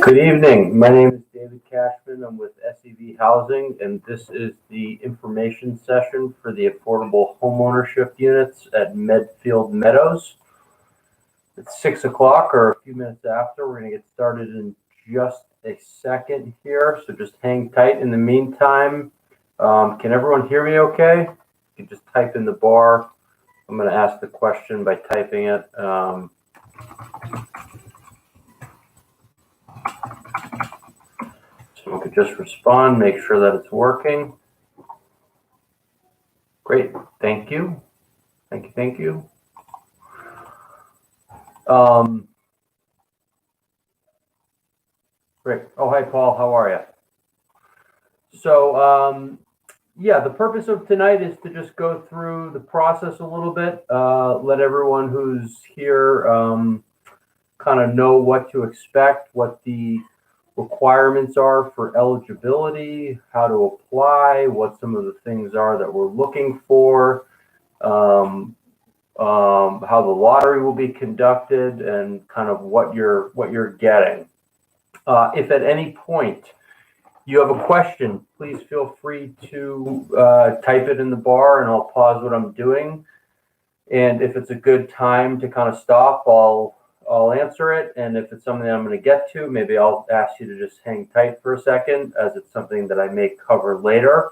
Good evening. My name is David Cashman. I'm with SEV Housing, and this is the information session for the affordable homeownership units at Medfield Meadows. It's 6 o'clock or a few minutes after. We're going to get started in just a second here, so just hang tight. In the meantime, can everyone hear me okay? You can just type in the bar. I'm going to ask the question by typing it. Someone could just respond, make sure that it's working. Great, thank you. Thank you. Great. Oh, hi, Paul. How are you? So, yeah, the purpose of tonight is to just go through the process a little bit, let everyone who's here kind of know what to expect, what the requirements are for eligibility, how to apply, what some of the things are that we're looking for, how the lottery will be conducted, and kind of what you're getting. If at any point you have a question, please feel free to type it in the bar, and I'll pause what I'm doing. And if it's a good time to kind of stop, I'll answer it. And if it's something that I'm going to get to, maybe I'll ask you to just hang tight for a second, as it's something that I may cover later.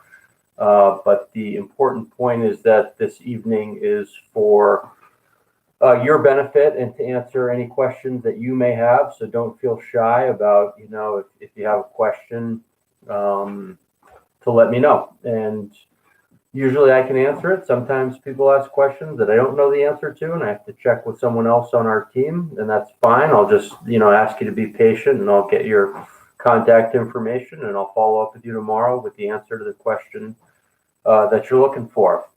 But the important point is that this evening is for your benefit and to answer any questions that you may have. So don't feel shy about, if you have a question, to let me know. And usually I can answer it. Sometimes people ask questions that I don't know the answer to, and I have to check with someone else on our team, and that's fine. I'll just, ask you to be patient, and I'll get your contact information, and I'll follow up with you tomorrow with the answer to the question that you're looking for.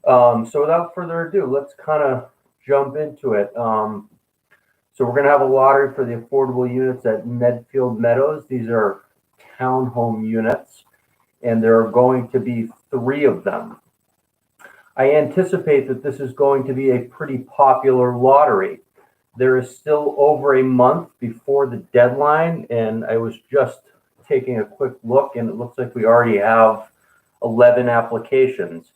So without further ado, let's kind of jump into it. So we're going to have a lottery for the affordable units at Medfield Meadows. These are townhome units, and there are going to be 3 of them. I anticipate that this is going to be a pretty popular lottery. There is still over a month before the deadline, and I was just taking a quick look, and it looks like we already have 11 applications.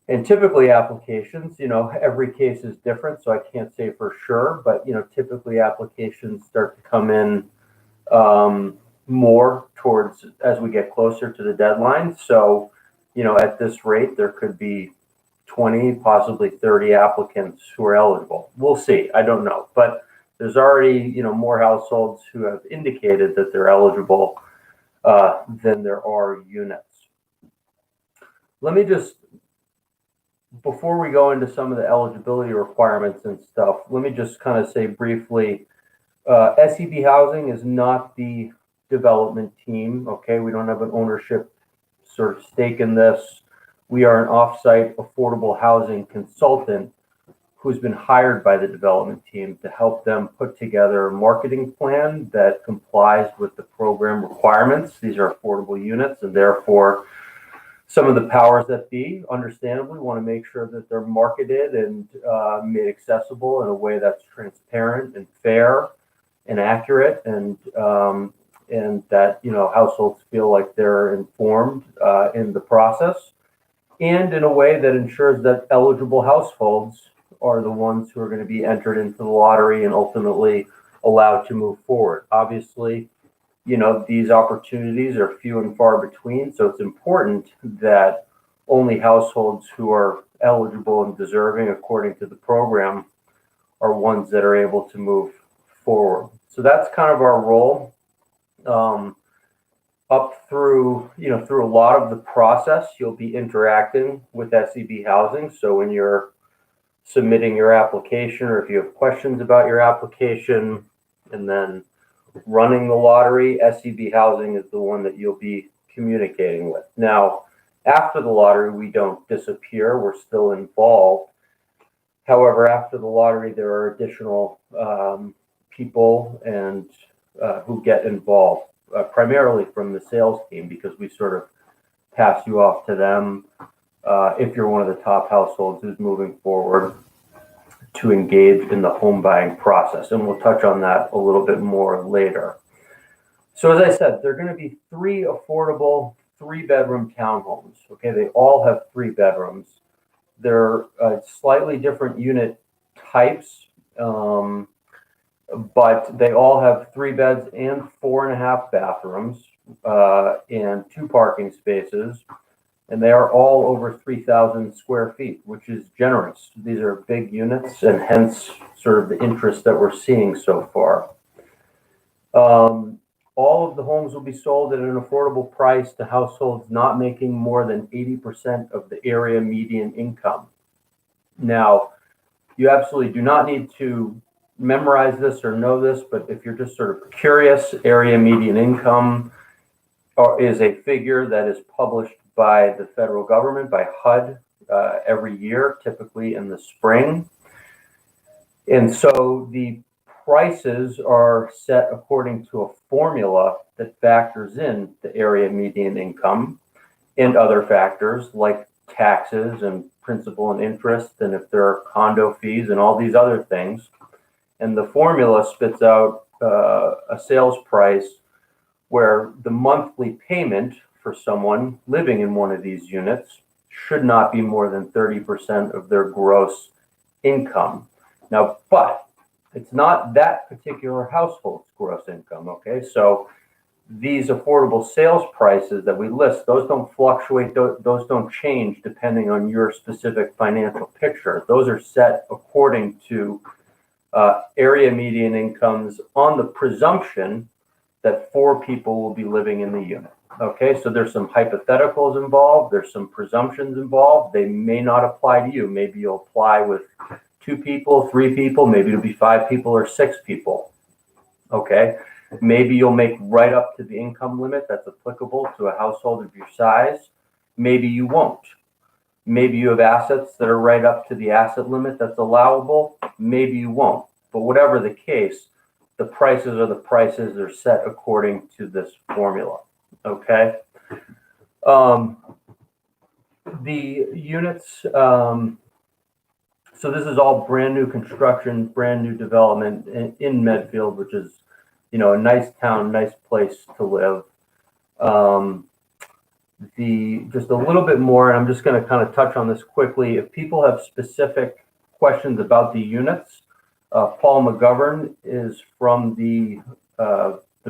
And typically applications, every case is different, so I can't say for sure, but, typically applications start to come in more towards as we get closer to the deadline. So, at this rate, there could be 20, possibly 30 applicants who are eligible. We'll see. I don't know. But there's already, more households who have indicated that they're eligible than there are units. Let me just, before we go into some of the eligibility requirements and stuff, let me just kind of say briefly, SEV Housing is not the development team. Okay, we don't have an ownership sort of stake in this. We are an off-site affordable housing consultant who's been hired by the development team to help them put together a marketing plan that complies with the program requirements. These are affordable units, and therefore some of the powers that be, understandably, want to make sure that they're marketed and made accessible in a way that's transparent and fair and accurate, and that households feel like they're informed in the process, and in a way that ensures that eligible households are the ones who are going to be entered into the lottery and ultimately allowed to move forward. Obviously, these opportunities are few and far between, so it's important that only households who are eligible and deserving according to the program are ones that are able to move forward. So that's kind of our role. Up through a lot of the process, you'll be interacting with SEV Housing. So when you're submitting your application, or if you have questions about your application, and then running the lottery, SEV Housing is the one that you'll be communicating with. Now, after the lottery, we don't disappear. We're still involved. However, after the lottery, there are additional people and who get involved, primarily from the sales team, because we sort of pass you off to them if you're one of the top households who's moving forward to engage in the home buying process. And we'll touch on that a little bit more later. So as I said, they're going to be 3 affordable 3-bedroom townhomes. Okay, they all have 3 bedrooms. They're slightly different unit types, but they all have 3 beds and 4.5 bathrooms, and 2 parking spaces. And they are all over 3,000 square feet, which is generous. These are big units, and hence sort of the interest that we're seeing so far. All of the homes will be sold at an affordable price to households not making more than 80% of the area median income. Now, you absolutely do not need to memorize this or know this, but if you're just sort of curious, area median income is a figure that is published by the federal government, by HUD, every year, typically in the spring. And so the prices are set according to a formula that factors in the area median income and other factors like taxes and principal and interest, and if there are condo fees and all these other things. And the formula spits out a sales price where the monthly payment for someone living in one of these units should not be more than 30% of their gross income. Now, but it's not that particular household's gross income, okay? So these affordable sales prices that we list, those don't fluctuate, those don't change depending on your specific financial picture. Those are set according to area median incomes on the presumption that 4 people will be living in the unit. Okay, so there's some hypotheticals involved, there's some presumptions involved. They may not apply to you. Maybe you'll apply with 2 people, 3 people, maybe it'll be 5 people or 6 people. Okay, maybe you'll make right up to the income limit that's applicable to a household of your size. Maybe you won't. Maybe you have assets that are right up to the asset limit that's allowable. Maybe you won't. But whatever the case, the prices are the prices. They're set according to this formula. Okay. The units, so this is all brand new construction, brand new development in Medfield, which is, a nice town, nice place to live. Just a little bit more, and I'm just going to kind of touch on this quickly. If people have specific questions about the units, Paul McGovern is from the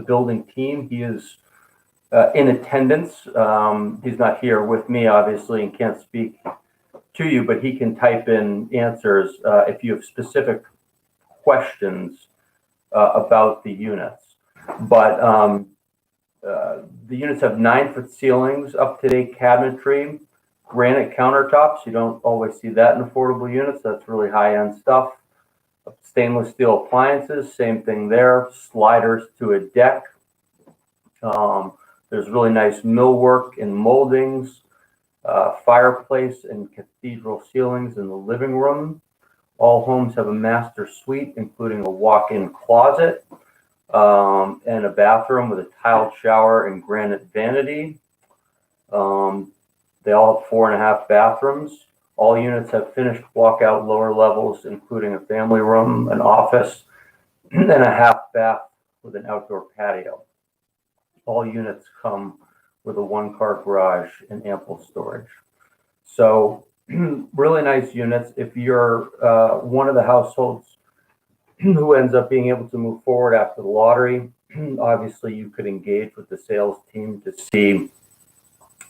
building team. He is in attendance. He's not here with me, obviously, and can't speak to you, but he can type in answers if you have specific questions about the units. But the units have 9-foot ceilings, up-to-date cabinetry, granite countertops. You don't always see that in affordable units. That's really high-end stuff. Stainless steel appliances, same thing there. Sliders to a deck. There's really nice millwork and moldings, fireplace and cathedral ceilings in the living room. All homes have a master suite, including a walk-in closet and a bathroom with a tiled shower and granite vanity. They all have 4.5 bathrooms. All units have finished walkout lower levels, including a family room, an office, and a half bath with an outdoor patio. All units come with a 1-car garage and ample storage. So really nice units. If you're one of the households who ends up being able to move forward after the lottery, obviously you could engage with the sales team to see,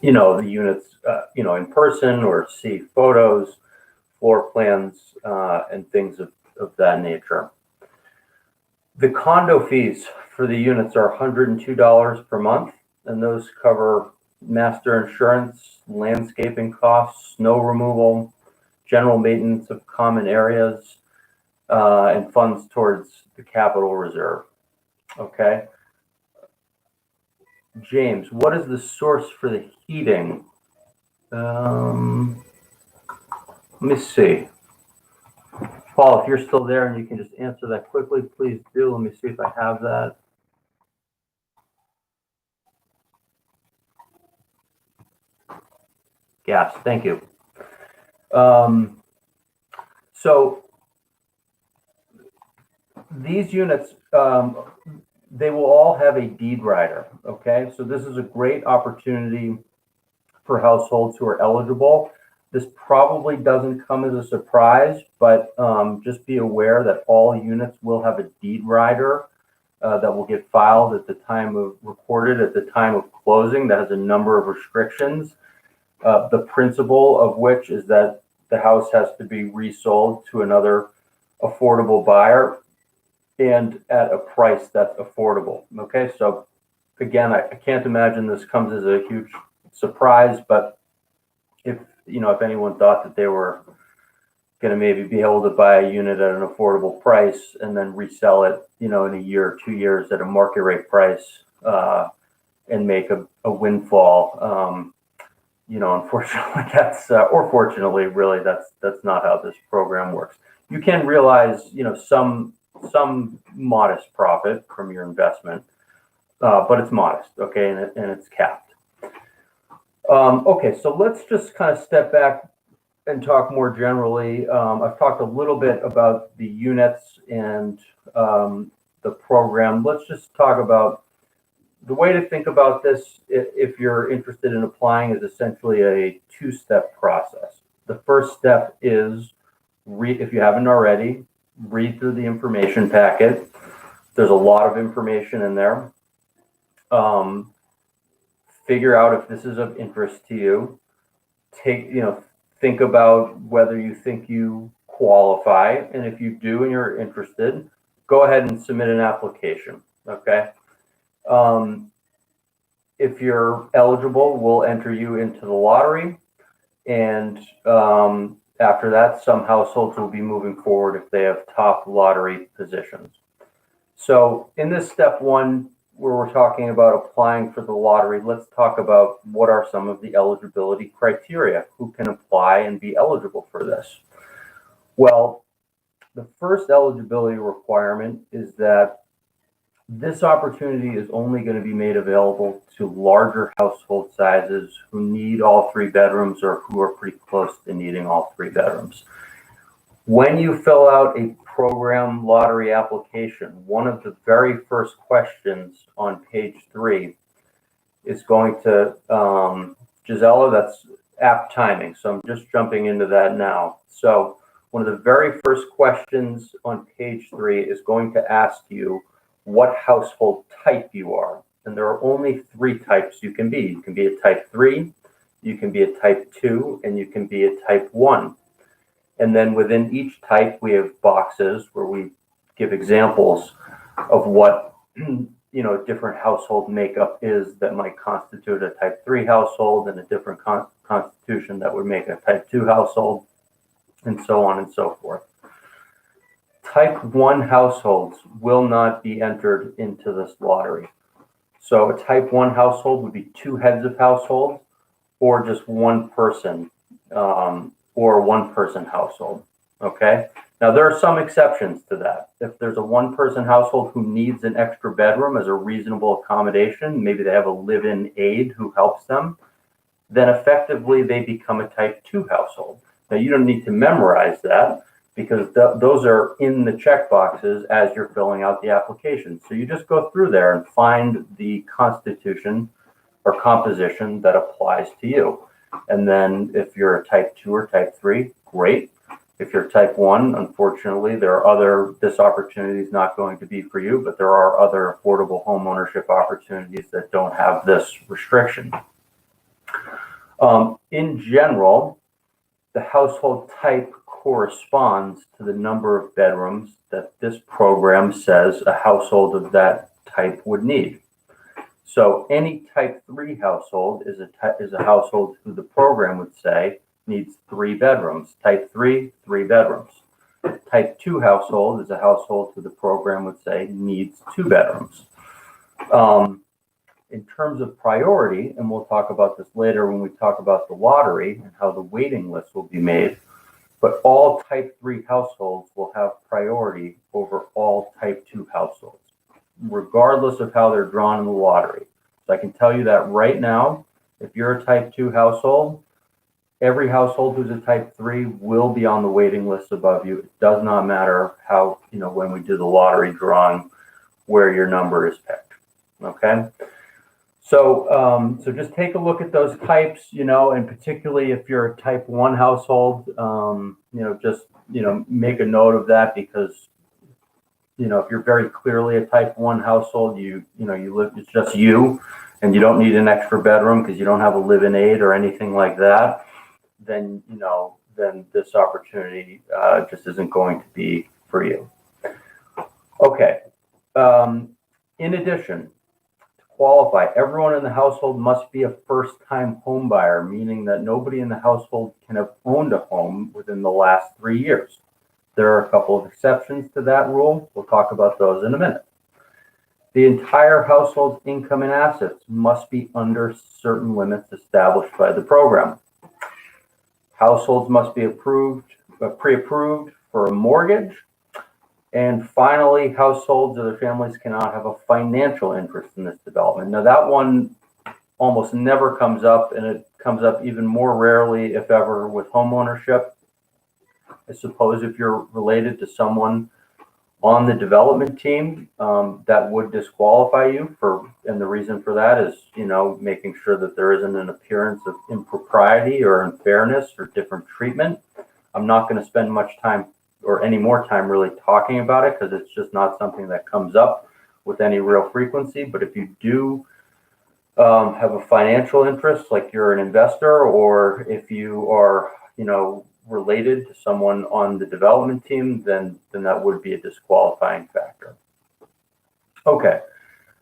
the units, in person, or see photos, floor plans, and things of that nature. The condo fees for the units are $102 per month, and those cover master insurance, landscaping costs, snow removal, general maintenance of common areas, and funds towards the capital reserve. Okay. James, what is the source for the heating? Let me see. Paul, if you're still there and you can just answer that quickly, please do. Let me see if I have that. Gas, thank you. So these units, they will all have a deed rider. Okay, so this is a great opportunity for households who are eligible. This probably doesn't come as a surprise, but just be aware that all units will have a deed rider that will get filed at the time of recorded at the time of closing. That has a number of restrictions. The principle of which is that the house has to be resold to another affordable buyer and at a price that's affordable. Okay, so again, I can't imagine this comes as a huge surprise, but if anyone thought that they were going to maybe be able to buy a unit at an affordable price and then resell it, in a year or 2 years at a market rate price and make a windfall, unfortunately, or fortunately, really, that's not how this program works. You can realize, some modest profit from your investment, but it's modest, okay, and it's capped. Okay, so let's just kind of step back and talk more generally. I've talked a little bit about the units and the program. Let's just talk about the way to think about this, if you're interested in applying, is essentially a two-step process. The first step is, if you haven't already, read through the information packet. There's a lot of information in there. Figure out if this is of interest to you. Think about whether you think you qualify, and if you do and you're interested, go ahead and submit an application. Okay. If you're eligible, we'll enter you into the lottery, and after that, some households will be moving forward if they have top lottery positions. So in this step one, where we're talking about applying for the lottery, let's talk about what are some of the eligibility criteria. Who can apply and be eligible for this? Well, the first eligibility requirement is that this opportunity is only going to be made available to larger household sizes who need all 3 bedrooms or who are pretty close to needing all 3 bedrooms. When you fill out a program lottery application, one of the very first questions on page 3 is going to, Gisela, that's apt timing, so I'm just jumping into that now. So one of the very first questions on page 3 is going to ask you what household type you are. And there are only 3 types you can be. You can be a type 3, you can be a type 2, and you can be a type 1. And then within each type, we have boxes where we give examples of what a different household makeup is that might constitute a type 3 household, and a different constitution that would make a type 2 household, and so on and so forth. Type 1 households will not be entered into this lottery. So a type 1 household would be 2 heads of household, or just 1 person, or a 1-person household. Okay. Now there are some exceptions to that. If there's a 1-person household who needs an extra bedroom as a reasonable accommodation, maybe they have a live-in aide who helps them, then effectively they become a type 2 household. Now you don't need to memorize that, because those are in the check boxes as you're filling out the application. So you just go through there and find the constitution or composition that applies to you. And then if you're a type 2 or type 3, great. If you're type 1, unfortunately, this opportunity is not going to be for you, but there are other affordable home ownership opportunities that don't have this restriction. In general, the household type corresponds to the number of bedrooms that this program says a household of that type would need. So any type 3 household is a household who the program would say needs 3 bedrooms. Type 3, 3 bedrooms. Type 2 household is a household who the program would say needs 2 bedrooms. In terms of priority, and we'll talk about this later when we talk about the lottery and how the waiting list will be made, but all type 3 households will have priority over all type 2 households, regardless of how they're drawn in the lottery. So I can tell you that right now, if you're a type 2 household, every household who's a type 3 will be on the waiting list above you. It does not matter how, when we do the lottery drawing, where your number is picked. Okay. So, so just take a look at those types, and particularly if you're a type 1 household, just, make a note of that because, if you're very clearly a type 1 household, you live, it's just you, and you don't need an extra bedroom because you don't have a live-in aid or anything like that, then, then this opportunity just isn't going to be for you. Okay. In addition, qualify, everyone in the household must be a first-time home buyer, meaning that nobody in the household can have owned a home within the last 3 years. There are a couple of exceptions to that rule. We'll talk about those in a minute. The entire household's income and assets must be under certain limits established by the program. Households must be pre-approved for a mortgage. And finally, households or their families cannot have a financial interest in this development. Now, that one almost never comes up, and it comes up even more rarely, if ever, with homeownership. I suppose if you're related to someone on the development team, that would disqualify you and the reason for that is, making sure that there isn't an appearance of impropriety or unfairness or different treatment. I'm not going to spend much time or any more time really talking about it because it's just not something that comes up with any real frequency. But if you do have a financial interest, like you're an investor, or if you are, related to someone on the development team, then that would be a disqualifying factor. Okay,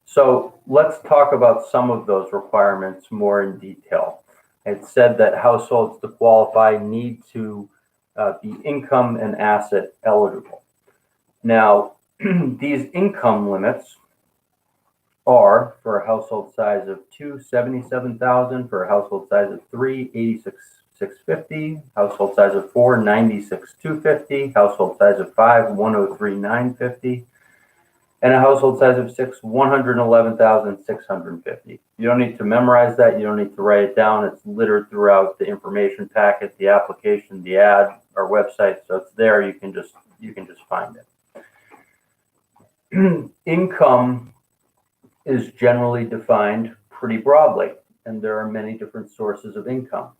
so let's talk about some of those requirements more in detail. It said that households to qualify need to be income and asset eligible. Now, these income limits are for a household size of 2, 77,000, for a household size of 3, 86,650, household size of 4, 96,250, household size of 5, 103,950, and a household size of 6, 111,650. You don't need to memorize that. You don't need to write it down. It's littered throughout the information packet, the application, the ad, our website. So it's there. You can just find it. Income is generally defined pretty broadly, and there are many different sources of income.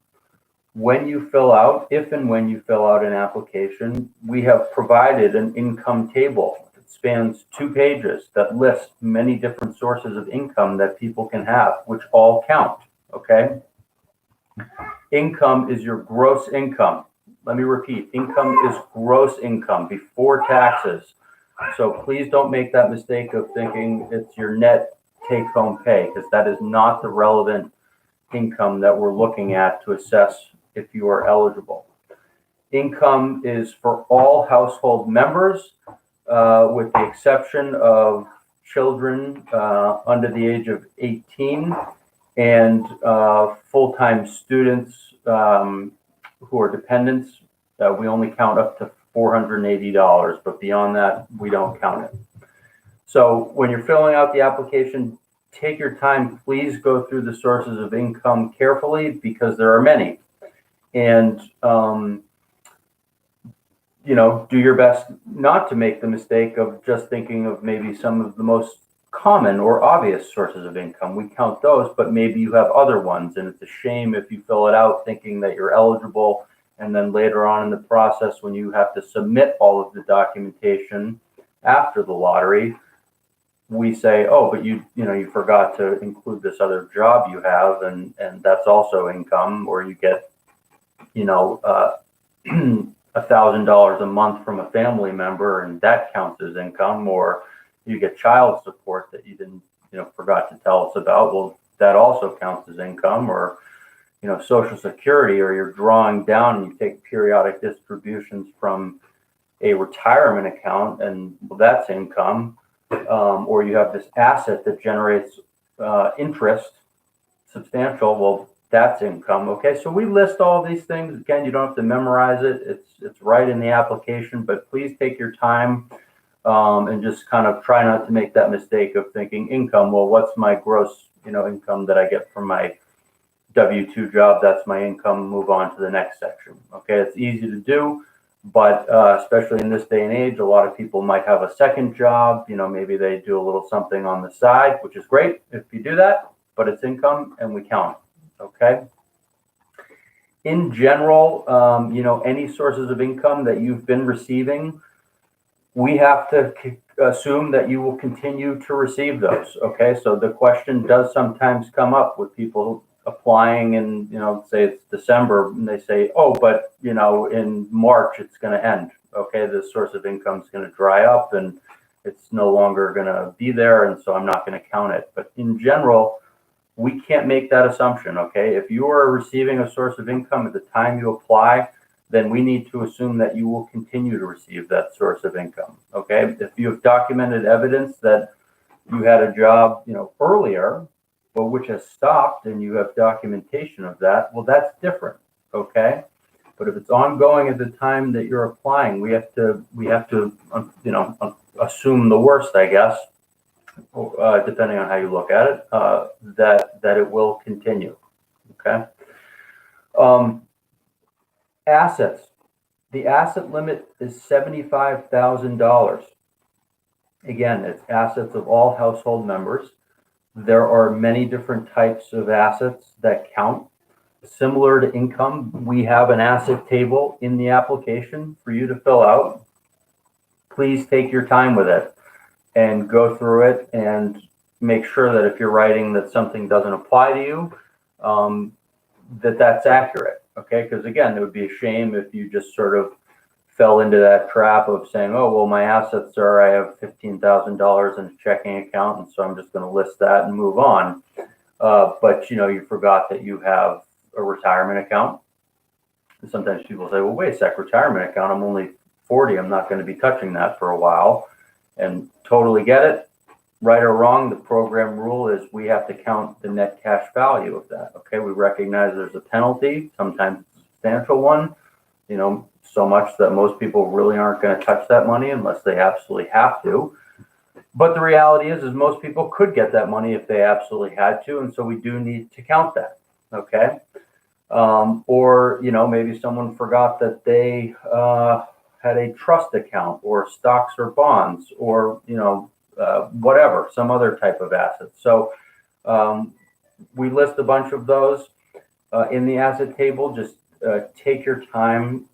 When you fill out, if and when you fill out an application, we have provided an income table. Spans 2 pages that lists many different sources of income that people can have, which all count, okay? Income is your gross income. Let me repeat, income is gross income before taxes. So please don't make that mistake of thinking it's your net take-home pay, because that is not the relevant income that we're looking at to assess if you are eligible. Income is for all household members, with the exception of children under the age of 18 and full-time students who are dependents. We only count up to $480, but beyond that, we don't count it. So when you're filling out the application, take your time. Please go through the sources of income carefully because there are many. And do your best not to make the mistake of just thinking of maybe some of the most common or obvious sources of income. We count those, but maybe you have other ones, and it's a shame if you fill it out thinking that you're eligible, and then later on in the process when you have to submit all of the documentation after the lottery, we say, oh, but you forgot to include this other job you have, and that's also income, or you get $1,000 a month from a family member, and that counts as income, or you get child support that you didn't, forgot to tell us about. Well, that also counts as income, or, Social Security, or you're drawing down and you take periodic distributions from a retirement account, and well, that's income, or you have this asset that generates interest, substantial. Well, that's income. Okay, so we list all these things. Again, you don't have to memorize it. It's right in the application, but please take your time and just kind of try not to make that mistake of thinking income. Well, what's my gross, income that I get from my W-2 job? That's my income. Move on to the next section. Okay, it's easy to do. But especially in this day and age, a lot of people might have a second job. Maybe they do a little something on the side, which is great if you do that, but it's income and we count it. Okay. In general, any sources of income that you've been receiving, we have to assume that you will continue to receive those. Okay. So the question does sometimes come up with people applying and, say it's December and they say, oh, but, in March, it's going to end. Okay. This source of income is going to dry up and it's no longer going to be there. And so I'm not going to count it. But in general, we can't make that assumption. Okay. If you are receiving a source of income at the time you apply, then we need to assume that you will continue to receive that source of income. Okay. If you have documented evidence that you had a job, earlier, but which has stopped and you have documentation of that, well, that's different. Okay. But if it's ongoing at the time that you're applying, we have to, assume the worst, I guess, depending on how you look at it, that it will continue. Okay. Assets. The asset limit is $75,000. Again, it's assets of all household members. There are many different types of assets that count. Similar to income, we have an asset table in the application for you to fill out. Please take your time with it and go through it and make sure that if you're writing that something doesn't apply to you, that's accurate. Okay, because again, it would be a shame if you just sort of fell into that trap of saying, oh, well, my assets are, I have $15,000 in a checking account, and so I'm just going to list that and move on. But, you forgot that you have a retirement account. And sometimes people say, well, wait a sec, retirement account, I'm only 40. I'm not going to be touching that for a while. And totally get it. Right or wrong, the program rule is we have to count the net cash value of that. Okay, we recognize there's a penalty, sometimes a substantial one, so much that most people really aren't going to touch that money unless they absolutely have to. But the reality is most people could get that money if they absolutely had to, and so we do need to count that. Okay, or maybe someone forgot that they had a trust account or stocks or bonds or whatever, some other type of asset. So we list a bunch of those in the asset table. Just take your time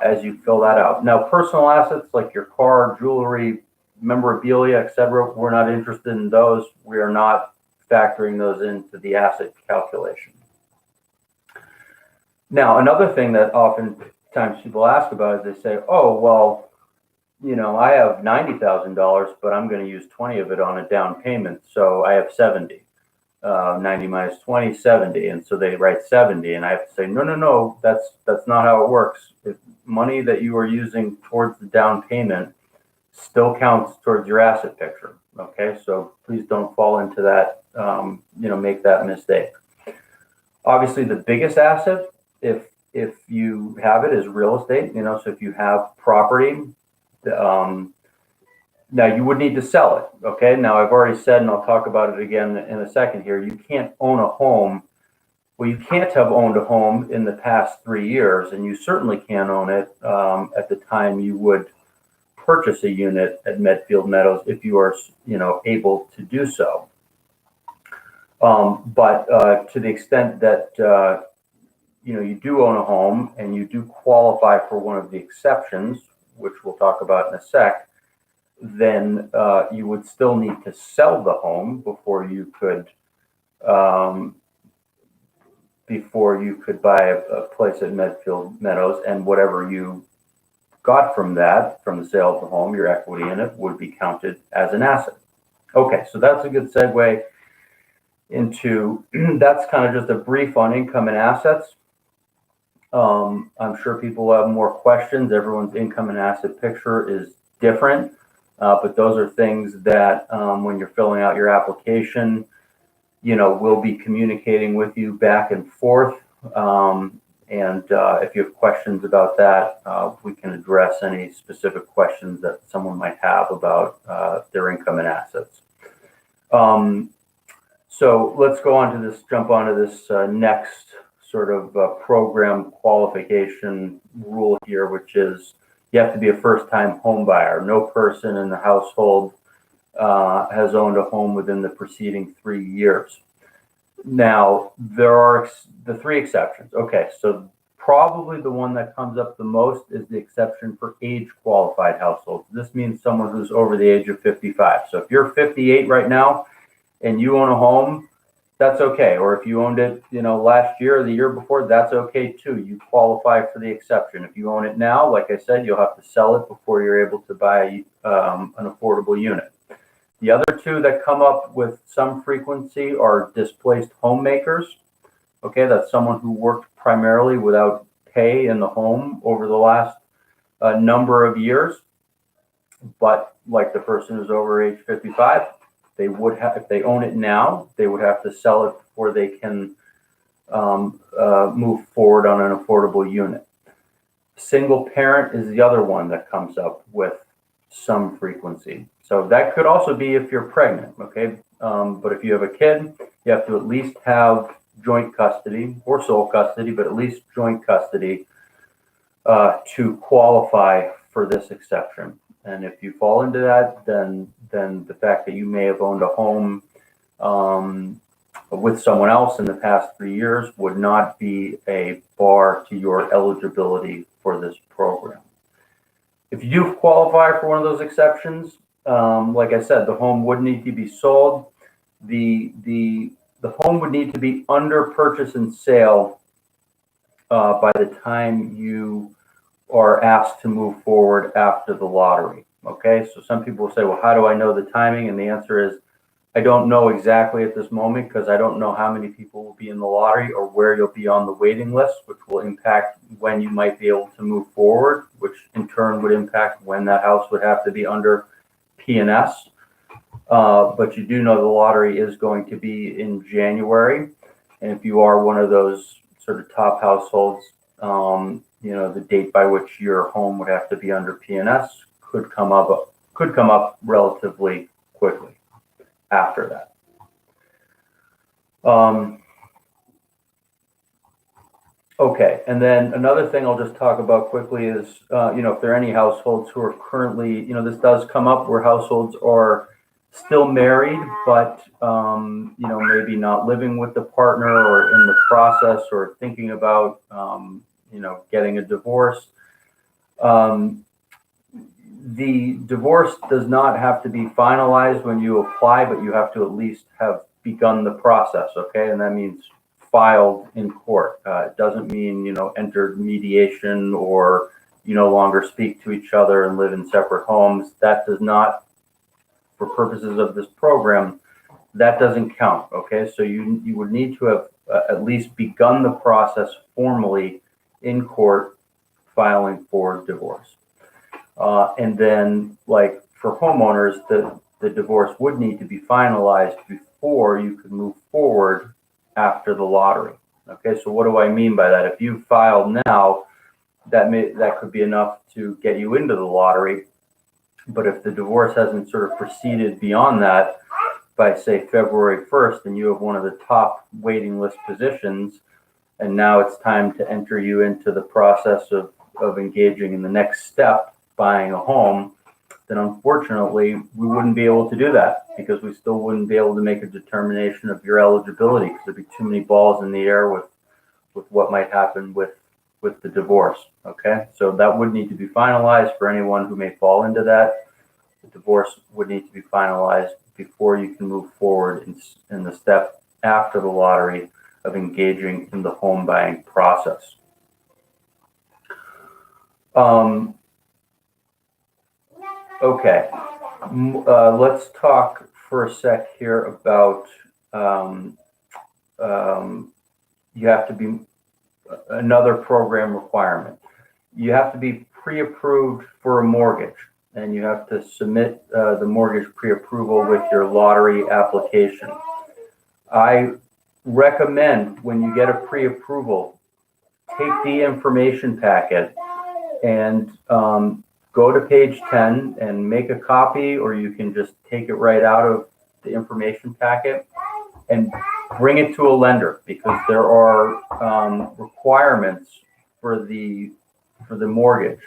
as you fill that out. Now, personal assets like your car, jewelry, memorabilia, etc., we're not interested in those. We are not factoring those into the asset calculation. Now, another thing that oftentimes people ask about is they say, oh, well, I have $90,000, but I'm going to use 20 of it on a down payment. So I have 70, 90 minus 20, 70. And so they write 70. And I have to say, no, that's not how it works. If money that you are using towards the down payment still counts towards your asset picture. Okay. So please don't fall into that, make that mistake. Obviously the biggest asset, if you have it, is real estate, so if you have property, now you would need to sell it. Okay. Now I've already said, and I'll talk about it again in a second here, you can't own a home. Well, you can't have owned a home in the past 3 years, and you certainly can't own it at the time you would purchase a unit at Medfield Meadows if you are, able to do so. But to the extent that you do own a home and you do qualify for one of the exceptions, which we'll talk about in a sec, then you would still need to sell the home before you could buy a place at Medfield Meadows, and whatever you got from the sale of the home, your equity in it, would be counted as an asset. Okay, so that's a good segue into, that's kind of just a brief on income and assets. I'm sure people will have more questions. Everyone's income and asset picture is different, but those are things that when you're filling out your application, we'll be communicating with you back and forth. And if you have questions about that, we can address any specific questions that someone might have about their income and assets. So let's jump onto this next sort of program qualification rule here, which is you have to be a first-time home buyer. No person in the household has owned a home within the preceding 3 years. Now, there are the 3 exceptions. Okay, so probably the one that comes up the most is the exception for age-qualified households. This means someone who's over the age of 55. So if you're 58 right now and you own a home, that's okay. Or if you owned it, last year or the year before, that's okay too. You qualify for the exception. If you own it now, like I said, you'll have to sell it before you're able to buy an affordable unit. The other 2 that come up with some frequency are displaced homemakers. Okay, that's someone who worked primarily without pay in the home over the last number of years. But like the person who's over age 55, they would have, if they own it now, they would have to sell it before they can move forward on an affordable unit. Single parent is the other one that comes up with some frequency. So that could also be if you're pregnant, okay? But if you have a kid, you have to at least have joint custody or sole custody, but at least joint custody to qualify for this exception. And if you fall into that, then the fact that you may have owned a home with someone else in the past 3 years would not be a bar to your eligibility for this program. If you do qualify for one of those exceptions, like I said, the home would need to be sold. The home would need to be under purchase and sale by the time you are asked to move forward after the lottery. Okay, so some people will say, well, how do I know the timing? And the answer is, I don't know exactly at this moment because I don't know how many people will be in the lottery or where you'll be on the waiting list, which will impact when you might be able to move forward, which in turn would impact when that house would have to be under P&S. But you do know the lottery is going to be in January. And if you are one of those sort of top households, the date by which your home would have to be under P&S could come up relatively quickly after that. Okay, and then another thing I'll just talk about quickly is, if there are any households who are currently, this does come up where households are still married, but, maybe not living with the partner or in the process or thinking about, getting a divorce. The divorce does not have to be finalized when you apply, but you have to at least have begun the process, okay? And that means filed in court. It doesn't mean, entered mediation or you no longer speak to each other and live in separate homes. That does not, for purposes of this program, that doesn't count, okay? So you would need to have at least begun the process formally in court filing for divorce. And then, like for homeowners, the divorce would need to be finalized before you could move forward after the lottery. Okay, so what do I mean by that? If you filed now, that could be enough to get you into the lottery. But if the divorce hasn't sort of proceeded beyond that by, say, February 1st, and you have one of the top waiting list positions, and now it's time to enter you into the process of engaging in the next step, buying a home, then unfortunately we wouldn't be able to do that because we still wouldn't be able to make a determination of your eligibility because there'd be too many balls in the air with what might happen with the divorce. Okay, so that would need to be finalized for anyone who may fall into that. The divorce would need to be finalized before you can move forward in the step after the lottery of engaging in the home buying process. Okay, let's talk for a sec here about you have to be another program requirement. You have to be pre-approved for a mortgage, and you have to submit the mortgage pre-approval with your lottery application. I recommend when you get a pre-approval, take the information packet and go to page 10 and make a copy, or you can just take it right out of the information packet and bring it to a lender, because there are requirements for the mortgage.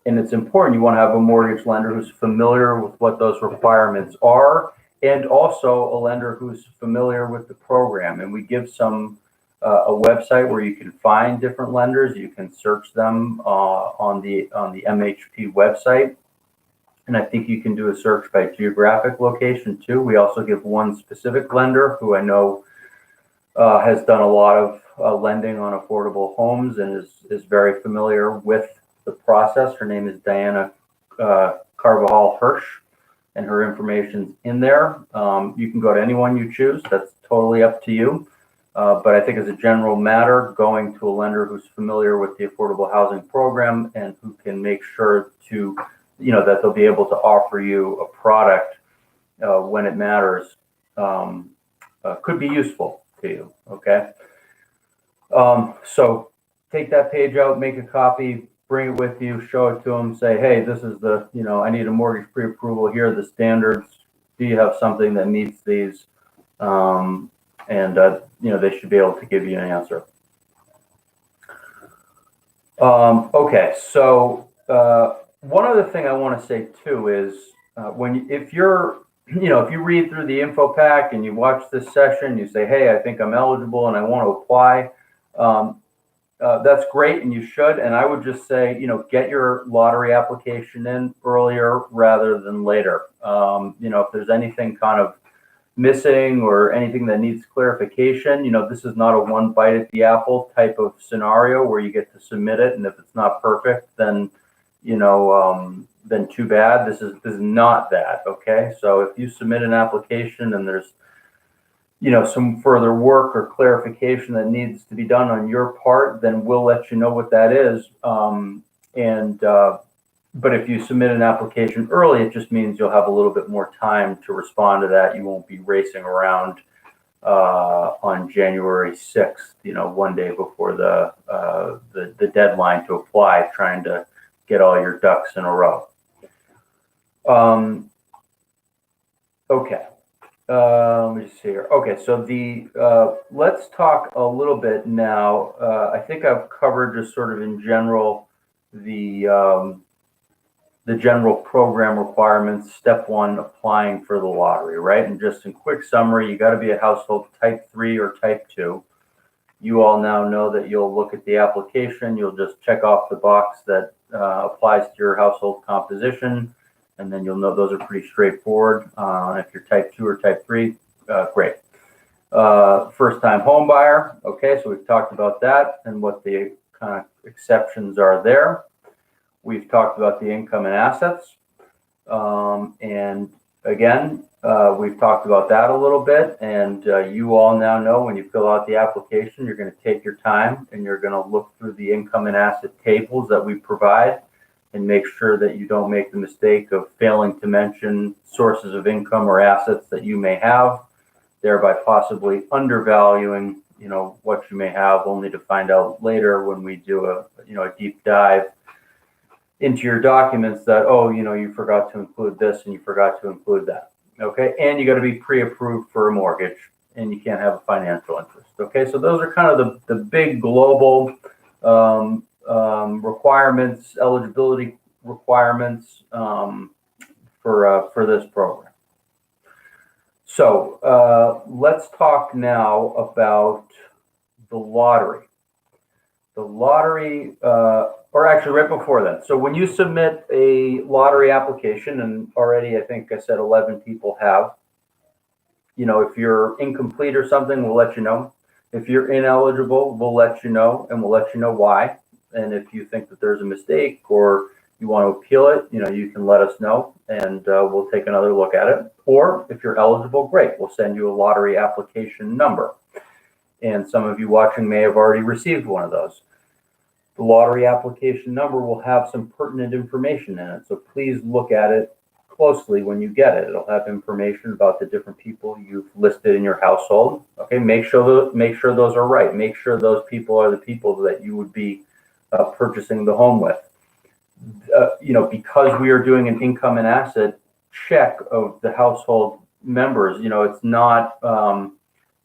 And it's important, you want to have a mortgage lender who's familiar with what those requirements are, and also a lender who's familiar with the program. And we give a website where you can find different lenders. You can search them on the MHP website. And I think you can do a search by geographic location too. We also give one specific lender who I know has done a lot of lending on affordable homes and is very familiar with the process. Her name is Diana Carvajal Hirsch, and her information's in there. You can go to anyone you choose. That's totally up to you. But I think as a general matter, going to a lender who's familiar with the affordable housing program and who can make sure to, that they'll be able to offer you a product when it matters could be useful to you. Okay. So take that page out, make a copy, bring it with you, show it to them, say, hey, this is I need a mortgage pre-approval. Here are the standards. Do you have something that meets these? They should be able to give you an answer. Okay, so one other thing I want to say too is if you read through the info pack and you watch this session, you say, hey, I think I'm eligible and I want to apply. That's great, and you should. And I would just say, get your lottery application in earlier rather than later. If there's anything kind of missing or anything that needs clarification, this is not a one bite at the apple type of scenario where you get to submit it, and if it's not perfect, then then too bad. This is not that. Okay, so if you submit an application and there's some further work or clarification that needs to be done on your part, then we'll let you know what that is. But if you submit an application early, it just means you'll have a little bit more time to respond to that. You won't be racing around on January 6th, one day before the deadline to apply, trying to get all your ducks in a row. Okay. Let me just see here. Okay, so let's talk a little bit now. I think I've covered just sort of in general the general program requirements. Step one, applying for the lottery, right? And just in quick summary, you got to be a household type 3 or type 2. You all now know that you'll look at the application. You'll just check off the box that applies to your household composition. And then you'll know those are pretty straightforward. If you're type 2 or type 3, great. First-time home buyer. Okay, so we've talked about that and what the kind of exceptions are there. We've talked about the income and assets. And again, we've talked about that a little bit. And you all now know when you fill out the application, you're going to take your time and you're going to look through the income and asset tables that we provide, and make sure that you don't make the mistake of failing to mention sources of income or assets that you may have, thereby possibly undervaluing, what you may have, only to find out later when we do a deep dive into your documents that, you forgot to include this and you forgot to include that. Okay, and you got to be pre-approved for a mortgage, and you can't have a financial interest. Okay, so those are kind of the big global requirements, eligibility requirements for this program. So let's talk now about the lottery. The lottery, or actually right before that. So when you submit a lottery application, and already I think I said 11 people have, if you're incomplete or something, we'll let you know. If you're ineligible, we'll let you know, and we'll let you know why. And if you think that there's a mistake or you want to appeal it, you can let us know, and we'll take another look at it. Or if you're eligible, great, we'll send you a lottery application number. And some of you watching may have already received one of those. The lottery application number will have some pertinent information in it, so please look at it closely when you get it. It'll have information about the different people you've listed in your household. Okay, make sure those are right. Make sure those people are the people that you would be purchasing the home with. Because we are doing an income and asset check of the household members, it's not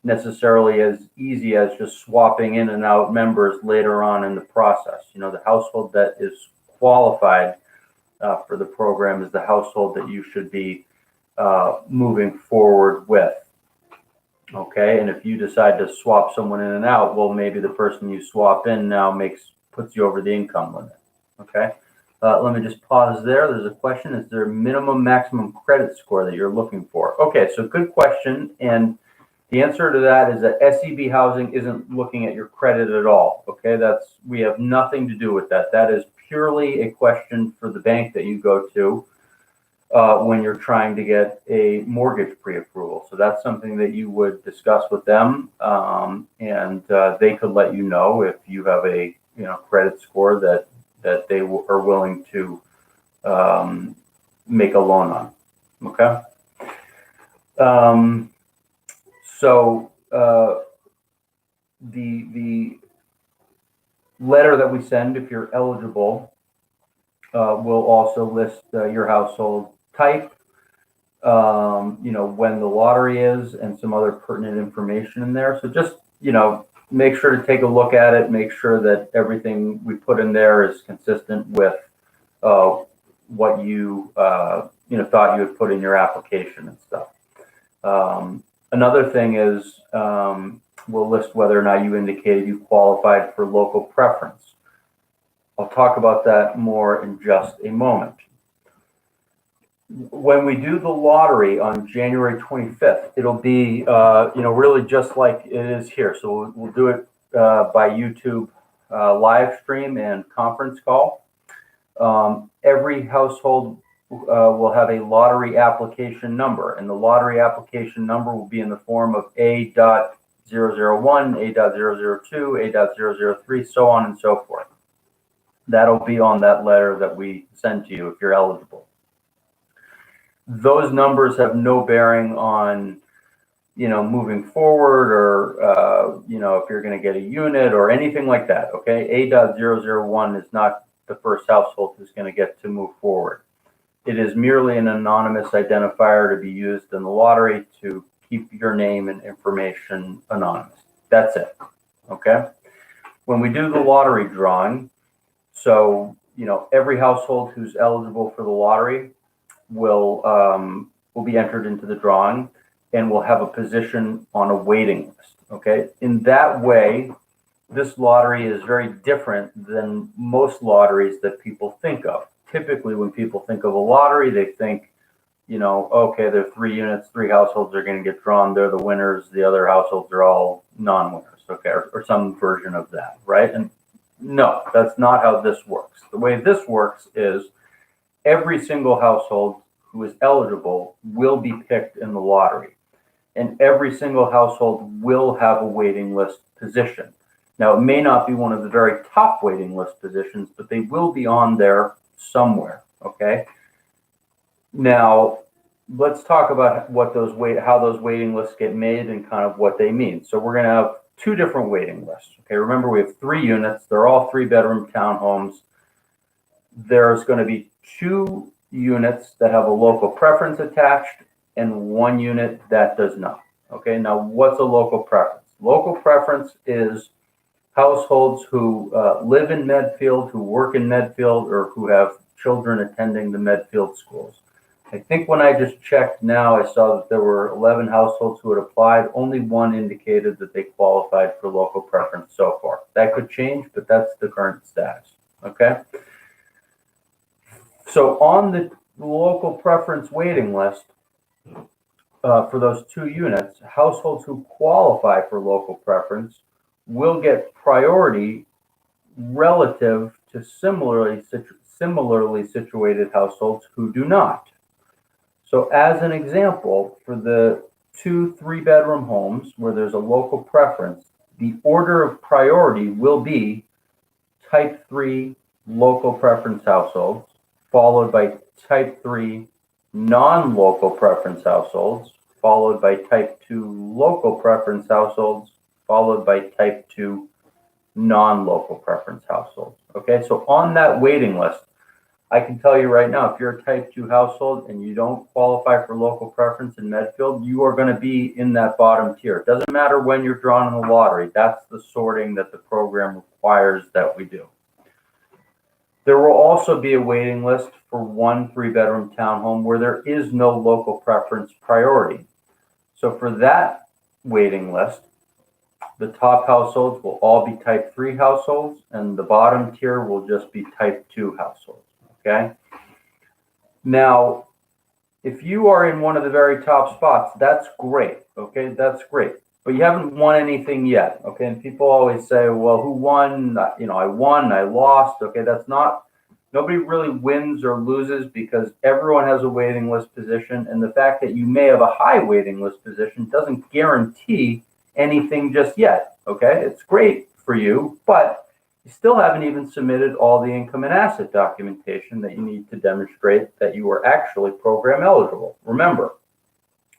necessarily as easy as just swapping in and out members later on in the process. You know, the household that is qualified for the program is the household that you should be moving forward with. Okay, and if you decide to swap someone in and out, well, maybe the person you swap in now puts you over the income limit. Okay, let me just pause there. There's a question: is there a minimum maximum credit score that you're looking for? Okay, so good question, and the answer to that is that SEB Housing isn't looking at your credit at all. Okay, we have nothing to do with that. That is purely a question for the bank that you go to when you're trying to get a mortgage pre-approval. So that's something that you would discuss with them, and they could let you know if you have a credit score that they are willing to make a loan on. Okay. So the letter that we send, if you're eligible, will also list your household type, when the lottery is, and some other pertinent information in there. So just, make sure to take a look at it, make sure that everything we put in there is consistent with what you, thought you would put in your application and stuff. Another thing is we'll list whether or not you indicated you qualified for local preference. I'll talk about that more in just a moment. When we do the lottery on January 25th, it'll be, really just like it is here. So we'll do it by YouTube live stream and conference call. Every household will have a lottery application number, and the lottery application number will be in the form of A.001, A.002, A.003, so on and so forth. That'll be on that letter that we send to you if you're eligible. Those numbers have no bearing on, moving forward or, if you're going to get a unit or anything like that. Okay. A.001 is not the first household who's going to get to move forward. It is merely an anonymous identifier to be used in the lottery to keep your name and information anonymous. That's it. Okay. When we do the lottery drawing, so, every household who's eligible for the lottery will be entered into the drawing and will have a position on a waiting list. Okay. In that way, this lottery is very different than most lotteries that people think of. Typically, when people think of a lottery, they think, okay, there are 3 units, 3 households are going to get drawn. They're the winners. The other households are all non-winners. Okay. Or some version of that. Right. And no, that's not how this works. The way this works is every single household who is eligible will be picked in the lottery, and every single household will have a waiting list position. Now, it may not be one of the very top waiting list positions, but they will be on there somewhere. Okay. Now, let's talk about how those waiting lists get made and kind of what they mean. So we're going to have 2 different waiting lists. Okay, remember we have 3 units. They're all 3-bedroom townhomes. There's going to be 2 units that have a local preference attached and 1 unit that does not. Okay, now what's a local preference? Local preference is households who live in Medfield, who work in Medfield, or who have children attending the Medfield schools. I think when I just checked now, I saw that there were 11 households who had applied. Only 1 indicated that they qualified for local preference so far. That could change, but that's the current status. Okay. So on the local preference waiting list for those 2 units, households who qualify for local preference will get priority relative to similarly situated households who do not. So as an example, for the 2 3-bedroom homes where there's a local preference, the order of priority will be type 3 local preference households, followed by type 3 non-local preference households, followed by type 2 local preference households, followed by type 2 non-local preference households. Okay, so on that waiting list, I can tell you right now, if you're a type 2 household and you don't qualify for local preference in Medfield, you are going to be in that bottom tier. It doesn't matter when you're drawn in the lottery. That's the sorting that the program requires that we do. There will also be a waiting list for one 3-bedroom townhome where there is no local preference priority. So for that waiting list, the top households will all be type 3 households, and the bottom tier will just be type 2 households. Okay. Now, if you are in one of the very top spots, that's great. Okay, that's great. But you haven't won anything yet. Okay, and people always say, "Well, who won?" I won, I lost. Okay, that's not. Nobody really wins or loses because everyone has a waiting list position, and the fact that you may have a high waiting list position doesn't guarantee anything just yet. Okay, it's great for you, but you still haven't even submitted all the income and asset documentation that you need to demonstrate that you are actually program eligible. Remember,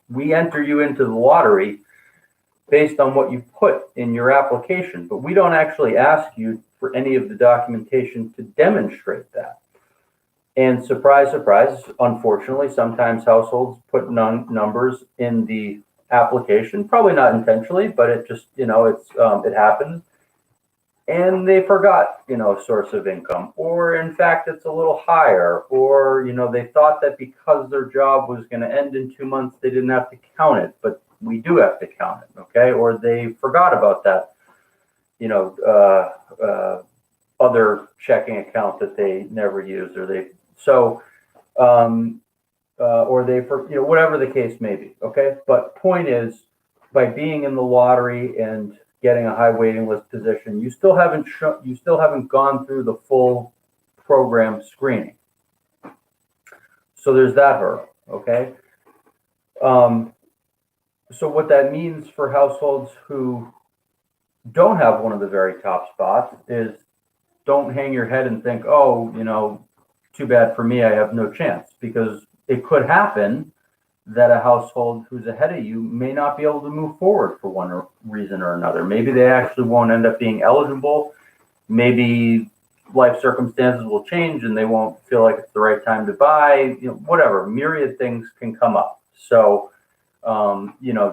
we enter you into the lottery based on what you put in your application, but we don't actually ask you for any of the documentation to demonstrate that. And surprise, surprise, unfortunately, sometimes households put numbers in the application, probably not intentionally, but it just, it happens. And they forgot, source of income, or in fact, it's a little higher, or, they thought that because their job was going to end in 2 months, they didn't have to count it, but we do have to count it. Okay. Or they forgot about that, other checking account that they never used, or whatever the case may be. Okay. But point is, by being in the lottery and getting a high waiting list position, you still haven't gone through the full program screening. So there's that hurdle. Okay. So what that means for households who don't have one of the very top spots is, don't hang your head and think, oh, too bad for me, I have no chance, because it could happen that a household who's ahead of you may not be able to move forward for one reason or another. Maybe they actually won't end up being eligible. Maybe life circumstances will change and they won't feel like it's the right time to buy, whatever, myriad things can come up. So,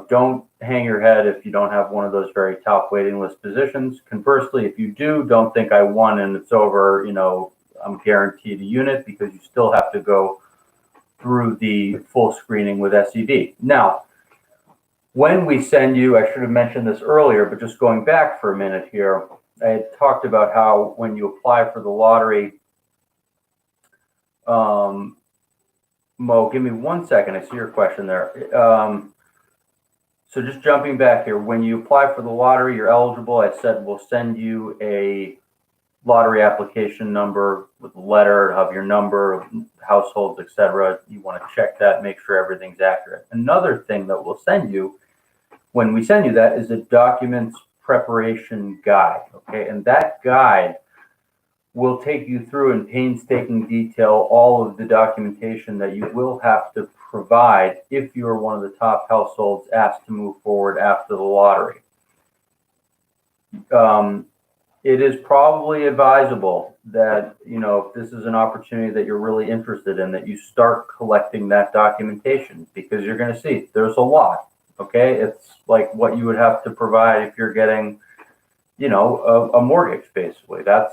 don't hang your head if you don't have one of those very top waiting list positions. Conversely, if you do, don't think I won and it's over, I'm guaranteed a unit, because you still have to go through the full screening with SED. Now, when we send you, I should have mentioned this earlier, but just going back for a minute here, I had talked about how when you apply for the lottery, Mo, give me 1 second. I see your question there. So just jumping back here, when you apply for the lottery, you're eligible. I said we'll send you a lottery application number with a letter of your number, households, etc. You want to check that, make sure everything's accurate. Another thing that we'll send you when we send you that is a documents preparation guide. Okay, and that guide will take you through in painstaking detail all of the documentation that you will have to provide if you are one of the top households asked to move forward after the lottery. It is probably advisable that, if this is an opportunity that you're really interested in, that you start collecting that documentation, because you're going to see there's a lot. Okay. It's like what you would have to provide if you're getting, a mortgage, basically. That's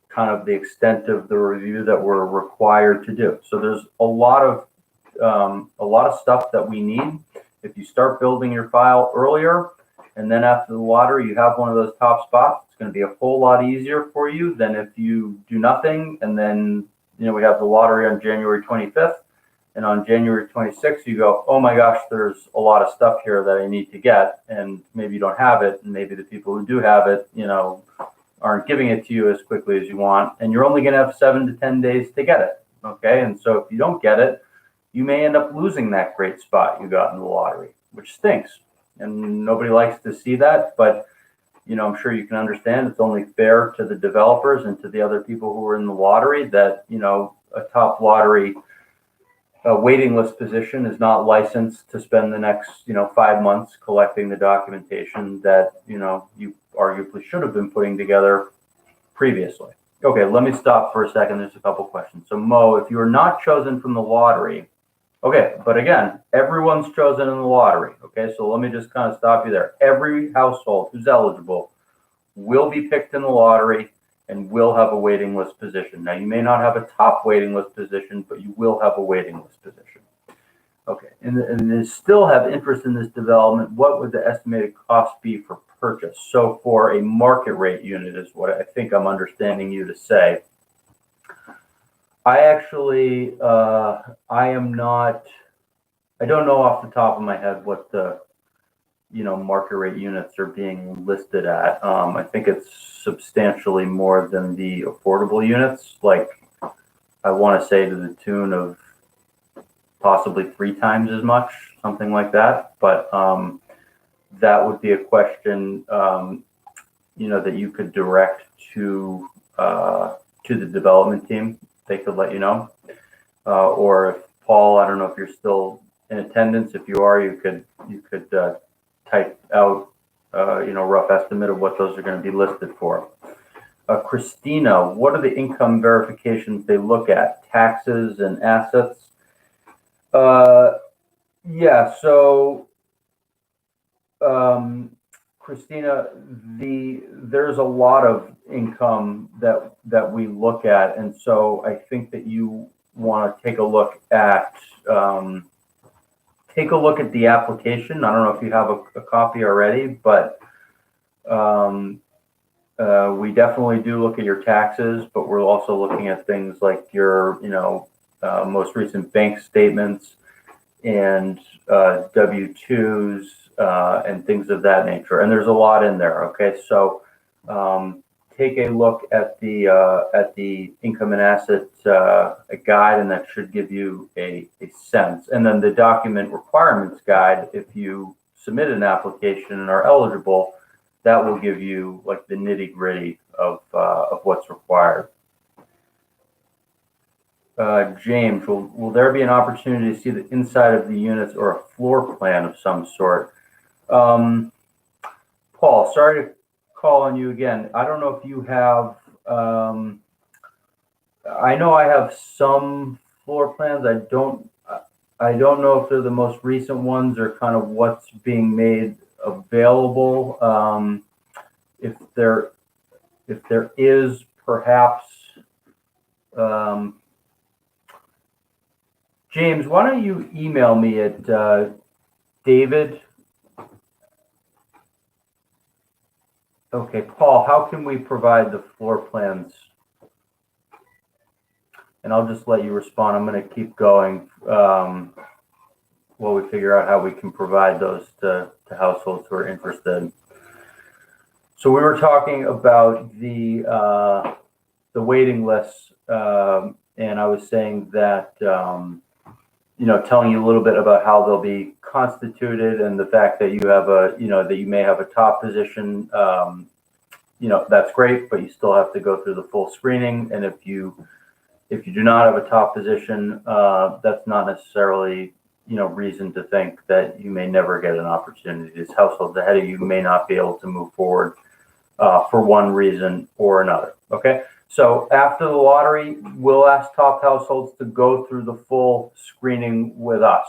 kind of the extent of the review that we're required to do. So there's a lot of stuff that we need. If you start building your file earlier, and then after the lottery, you have one of those top spots, it's going to be a whole lot easier for you than if you do nothing. And then, we have the lottery on January 25th. And on January 26th, you go, oh my gosh, there's a lot of stuff here that I need to get. And maybe you don't have it. And maybe the people who do have it, aren't giving it to you as quickly as you want. And you're only going to have 7 to 10 days to get it. Okay. And so if you don't get it, you may end up losing that great spot you got in the lottery, which stinks. And nobody likes to see that, but I'm sure you can understand it's only fair to the developers and to the other people who are in the lottery that, a top lottery waiting list position is not licensed to spend the next, 5 months collecting the documentation that, you arguably should have been putting together previously. Okay, let me stop for a second. There's a couple questions. So Mo, if you are not chosen from the lottery, okay, but again, everyone's chosen in the lottery. Okay, so let me just kind of stop you there. Every household who's eligible will be picked in the lottery and will have a waiting list position. Now, you may not have a top waiting list position, but you will have a waiting list position. Okay, and they still have interest in this development. What would the estimated cost be for purchase? So for a market rate unit is what I think I'm understanding you to say. I actually, I don't know off the top of my head what the, market rate units are being listed at. I think it's substantially more than the affordable units. Like, I want to say to the tune of possibly 3 times as much, something like that. But that would be a question, that you could direct to the development team. They could let you know. Or if Paul, I don't know if you're still in attendance. If you are, you could type out, rough estimate of what those are going to be listed for. Christina, what are the income verifications they look at? Taxes and assets? Yeah, so, Christina, there's a lot of income that we look at, and so I think that you want to take a look at the application. I don't know if you have a copy already, but we definitely do look at your taxes, but we're also looking at things like your, most recent bank statements and W-2s and things of that nature. And there's a lot in there. Okay, so take a look at the income and assets guide, and that should give you a sense. And then the document requirements guide, if you submit an application and are eligible, that will give you like the nitty-gritty of what's required. James, will there be an opportunity to see the inside of the units or a floor plan of some sort? Paul, sorry to call on you again. I don't know if you have, I know I have some floor plans. I don't know if they're the most recent ones or kind of what's being made available. If there is perhaps, James, why don't you email me at David? Okay, Paul, how can we provide the floor plans? And I'll just let you respond. I'm going to keep going while we figure out how we can provide those to households who are interested. So we were talking about the waiting lists, and I was saying that telling you a little bit about how they'll be constituted and the fact that you have that you may have a top position. That's great, but you still have to go through the full screening. And if you do not have a top position, that's not necessarily reason to think that you may never get an opportunity. These households ahead of you may not be able to move forward for one reason or another. Okay, so after the lottery, we'll ask top households to go through the full screening with us.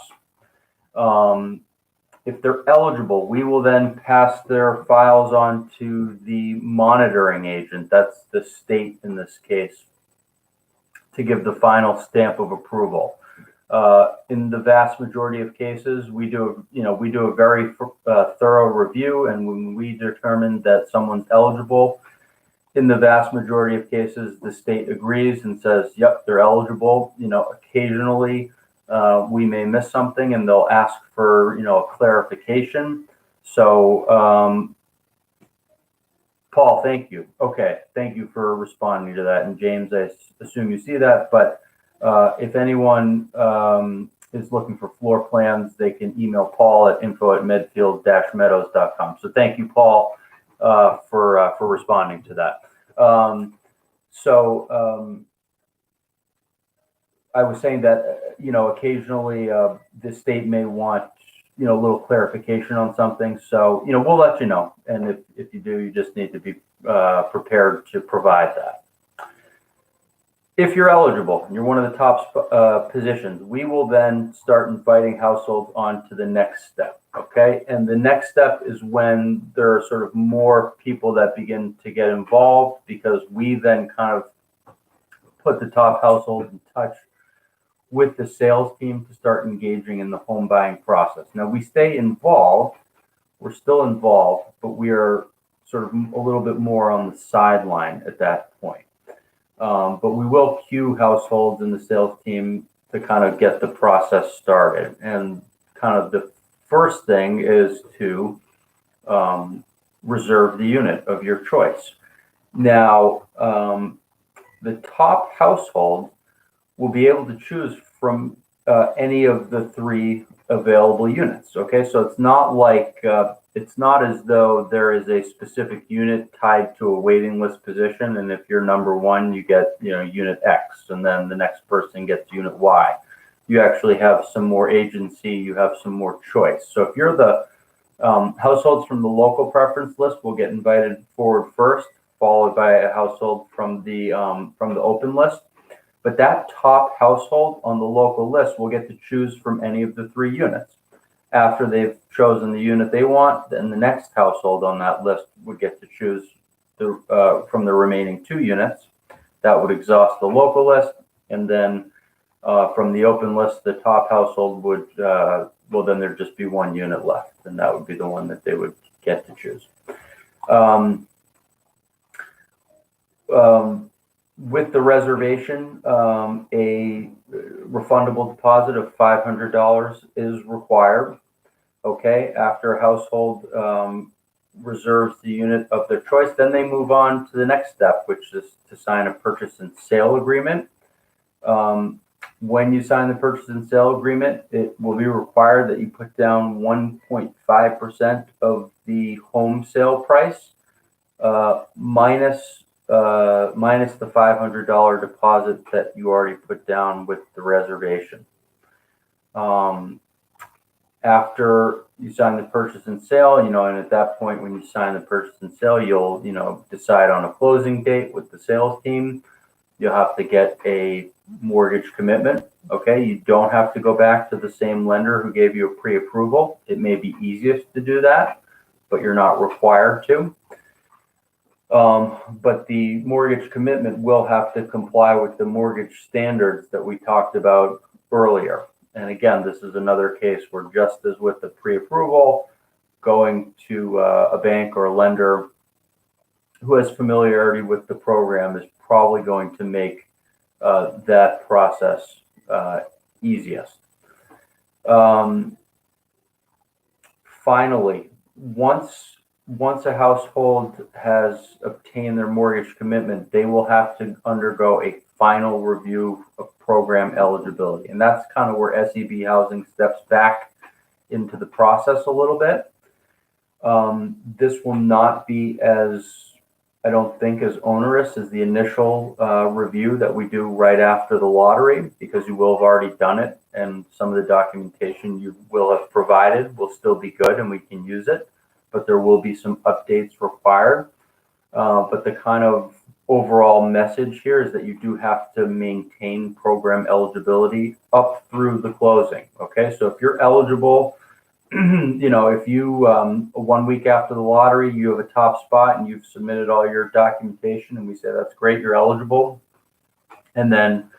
If they're eligible, we will then pass their files on to the monitoring agent, that's the state in this case, to give the final stamp of approval. In the vast majority of cases, we do a very thorough review, and when we determine that someone's eligible, in the vast majority of cases, the state agrees and says, "Yep, they're eligible." Occasionally we may miss something, and they'll ask for a clarification. So, Paul, thank you. Okay, thank you for responding to that. And James, I assume you see that, but if anyone is looking for floor plans, they can email Paul at info@medfield-meadows.com. So thank you, Paul, for responding to that. I was saying that occasionally the state may want a little clarification on something. So we'll let you know, and if you do, you just need to be prepared to provide that. if you're eligible and you're one of the top positions, we will then start inviting households on to the next step. Okay. And the next step is when there are sort of more people that begin to get involved, because we then kind of put the top households in touch with the sales team to start engaging in the home buying process. Now, we stay involved, we're still involved, but we are sort of a little bit more on the sideline at that point. But we will queue households in the sales team to kind of get the process started. And kind of the first thing is to reserve the unit of your choice. Now, the top household will be able to choose from any of the 3 available units. Okay, so it's not like it's not as though there is a specific unit tied to a waiting list position, and if you're number 1, you get unit X, and then the next person gets unit Y. You actually have some more agency, you have some more choice. So if you're the households from the local preference list will get invited forward first, followed by a household from the open list. But that top household on the local list will get to choose from any of the 3 units. After they've chosen the unit they want, then the next household on that list would get to choose from the remaining 2 units. That would exhaust the local list, and then from the open list, the top household would, then there'd just be 1 unit left, and that would be the one that they would get to choose. With the reservation, a refundable deposit of $500 is required. Okay, after a household reserves the unit of their choice, then they move on to the next step, which is to sign a purchase and sale agreement. When you sign the purchase and sale agreement, it will be required that you put down 1.5% of the home sale price, minus the $500 deposit that you already put down with the reservation. After you sign the purchase and sale, and at that point, when you sign the purchase and sale, you'll, decide on a closing date with the sales team. You'll have to get a mortgage commitment. Okay, you don't have to go back to the same lender who gave you a pre-approval. It may be easiest to do that, but you're not required to. But the mortgage commitment will have to comply with the mortgage standards that we talked about earlier. And again, this is another case where, just as with the pre-approval, going to a bank or a lender who has familiarity with the program is probably going to make that process easiest. Finally, once a household has obtained their mortgage commitment, they will have to undergo a final review of program eligibility. And that's kind of where SEB Housing steps back into the process a little bit. This will not be I don't think, as onerous as the initial review that we do right after the lottery, because you will have already done it, and some of the documentation you will have provided will still be good and we can use it, but there will be some updates required. But the kind of overall message here is that you do have to maintain program eligibility up through the closing. Okay, so if you're eligible, if you 1 week after the lottery, you have a top spot and you've submitted all your documentation, and we say that's great, you're eligible. And then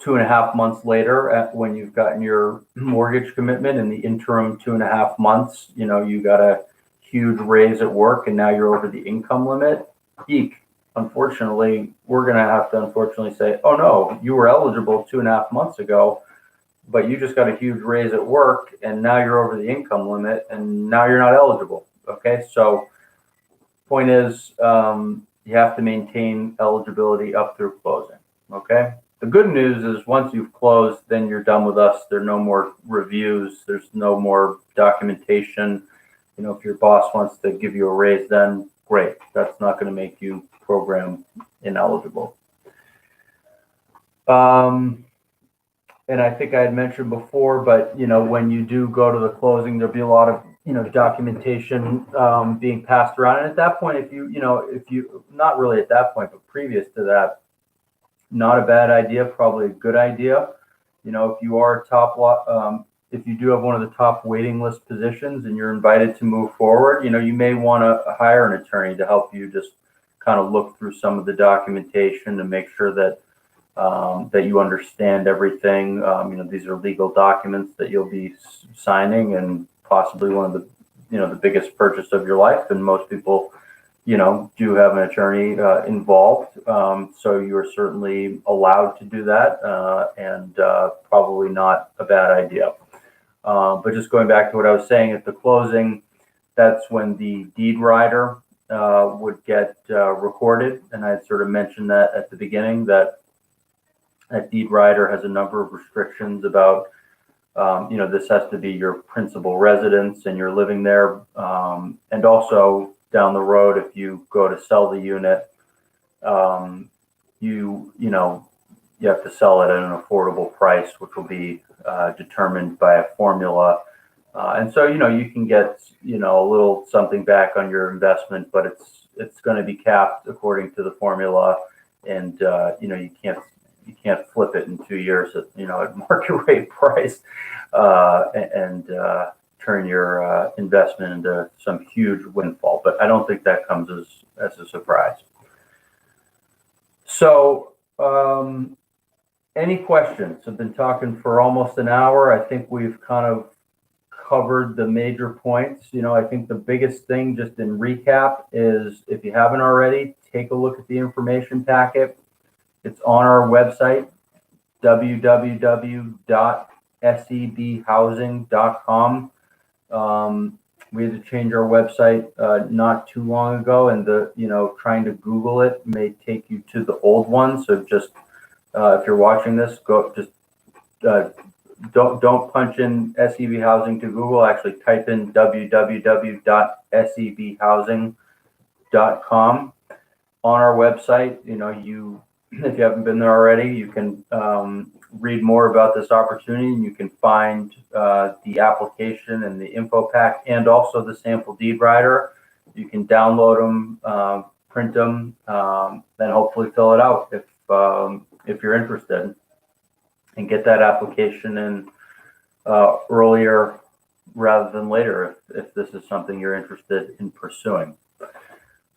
2.5 months later, when you've gotten your mortgage commitment, in the interim 2.5 months, you got a huge raise at work and now you're over the income limit. Eek. Unfortunately, we're going to have to say, oh no, you were eligible 2.5 months ago, but you just got a huge raise at work and now you're over the income limit and now you're not eligible. Okay, so point is, you have to maintain eligibility up through closing. Okay, the good news is once you've closed, then you're done with us. There are no more reviews, there's no more documentation. If your boss wants to give you a raise, then great. That's not going to make you program ineligible. And I think I had mentioned before, but when you do go to the closing, there'll be a lot of documentation being passed around. And at that point, if you not really at that point, but previous to that, not a bad idea, probably a good idea. You know, if you are if you do have one of the top waiting list positions and you're invited to move forward, you know, you may want to hire an attorney to help you just kind of look through some of the documentation to make sure that that you understand everything. You know, these are legal documents that you'll be signing, and possibly one of the, you know, the biggest purchase of your life. And most people, you know, do have an attorney involved. So you are certainly allowed to do that, and probably not a bad idea. But just going back to what I was saying at the closing, that's when the deed rider would get recorded. And I had sort of mentioned that at the beginning, that deed rider has a number of restrictions about, you know, this has to be your principal residence and you're living there. And also down the road, if you go to sell the unit, you know, you have to sell it at an affordable price, which will be determined by a formula. And so, you know, you can get, you know, a little something back on your investment, but it's going to be capped according to the formula. And, you know, you can't flip it in 2 years at, you know, at market rate price, and turn your investment into some huge windfall. But I don't think that comes as a surprise. So, any questions? I've been talking for almost an hour. I think we've kind of covered the major points. You know, I think the biggest thing, just in recap, is if you haven't already, take a look at the information packet. It's on our website, www.sebhousing.com. We had to change our website not too long ago, and trying to Google it may take you to the old one. So just if you're watching this, don't punch in SEB Housing to Google. Actually, type in www.sebhousing.com. On our website, if you haven't been there already, you can read more about this opportunity, and you can find the application and the info pack, and also the sample deed rider. You can download them, print them, then hopefully fill it out if you're interested, and get that application in earlier rather than later if this is something you're interested in pursuing.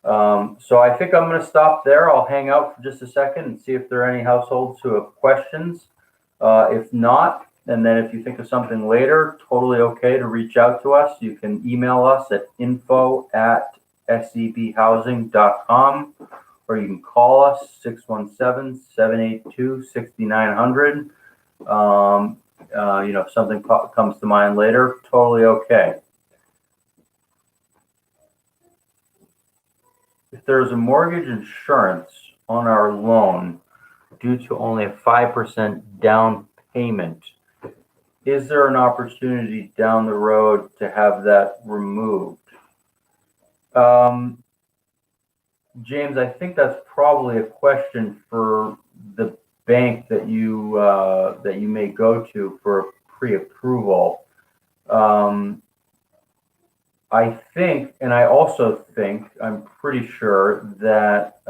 So I think I'm going to stop there. I'll hang out for just a second and see if there are any households who have questions. If not, and then if you think of something later, totally okay to reach out to us. You can email us at info@sebhousing.com, or you can call us 617-782-6900. If something comes to mind later, totally okay. If there's a mortgage insurance on our loan due to only a 5% down payment, is there an opportunity down the road to have that removed? James, I think that's probably a question for the bank that you may go to for pre-approval. I think, and I also think, I'm pretty sure that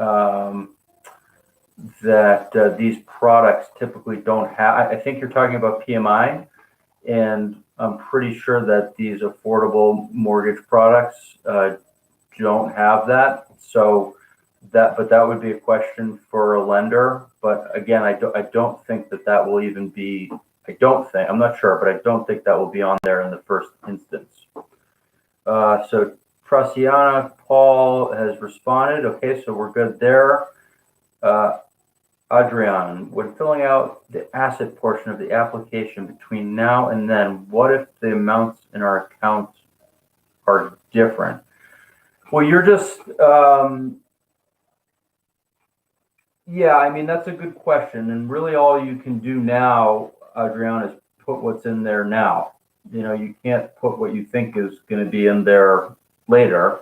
these products typically don't have, I think you're talking about PMI, and I'm pretty sure that these affordable mortgage products don't have that. So that would be a question for a lender. But again, I don't think that will even be, I'm not sure, but I don't think that will be on there in the first instance. So Trustiana Paul has responded. Okay, so we're good there. Adrian, when filling out the asset portion of the application between now and then, what if the amounts in our accounts are different? Well, you're just, yeah, I mean, that's a good question. And really all you can do now, Adrian, is put what's in there now. You can't put what you think is going to be in there later.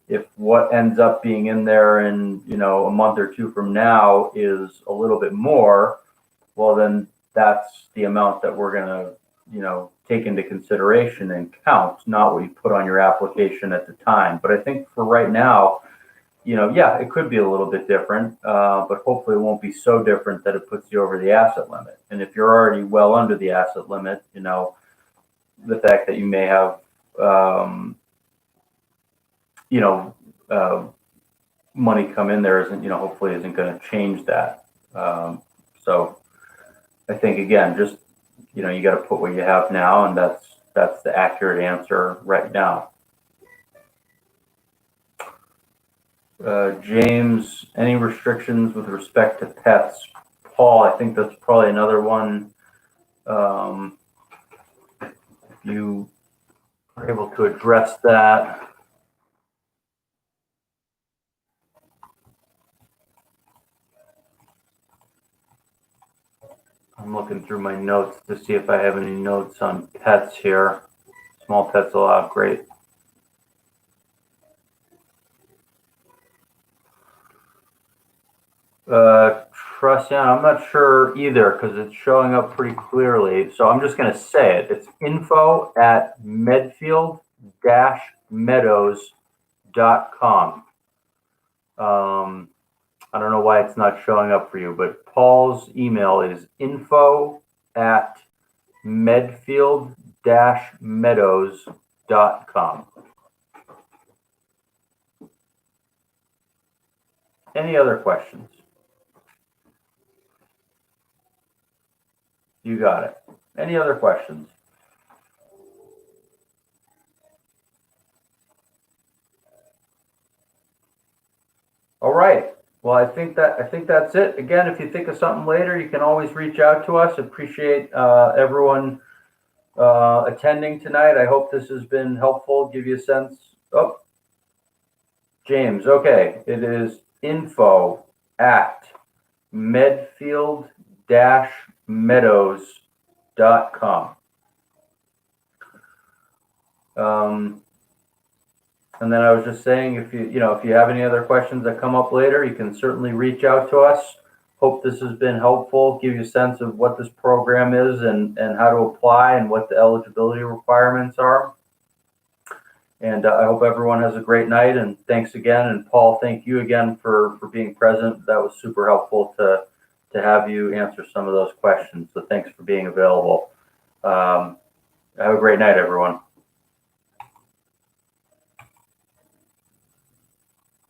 If what ends up being in there in, a month or two from now is a little bit more, well, then that's the amount that we're going to, take into consideration and count, not what you put on your application at the time. But I think for right now, yeah, it could be a little bit different, but hopefully it won't be so different that it puts you over the asset limit. And if you're already well under the asset limit, the fact that you may have, you know, uh, money come in there isn't, hopefully isn't going to change that. So I think again, just, you got to put what you have now, and that's the accurate answer right now. James, any restrictions with respect to pets? Paul, I think that's probably another one. If you are able to address that. I'm looking through my notes to see if I have any notes on pets here. Small pets allowed, great. Trust, yeah, I'm not sure either because it's showing up pretty clearly. So I'm just going to say it. It's info@medfield-meadows.com. I don't know why it's not showing up for you, but Paul's email is info@medfield-meadows.com. Any other questions? You got it. Any other questions? All right. Well, I think that's it. Again, if you think of something later, you can always reach out to us. Appreciate everyone attending tonight. I hope this has been helpful. Give you a sense. Oh, James. Okay, it is info@medfield-meadows.com. And then I was just saying, if you have any other questions that come up later, you can certainly reach out to us. Hope this has been helpful, give you a sense of what this program is and how to apply and what the eligibility requirements are. And I hope everyone has a great night, and thanks again. And Paul, thank you again for being present. That was super helpful to have you answer some of those questions. So thanks for being available. Have a great night, everyone.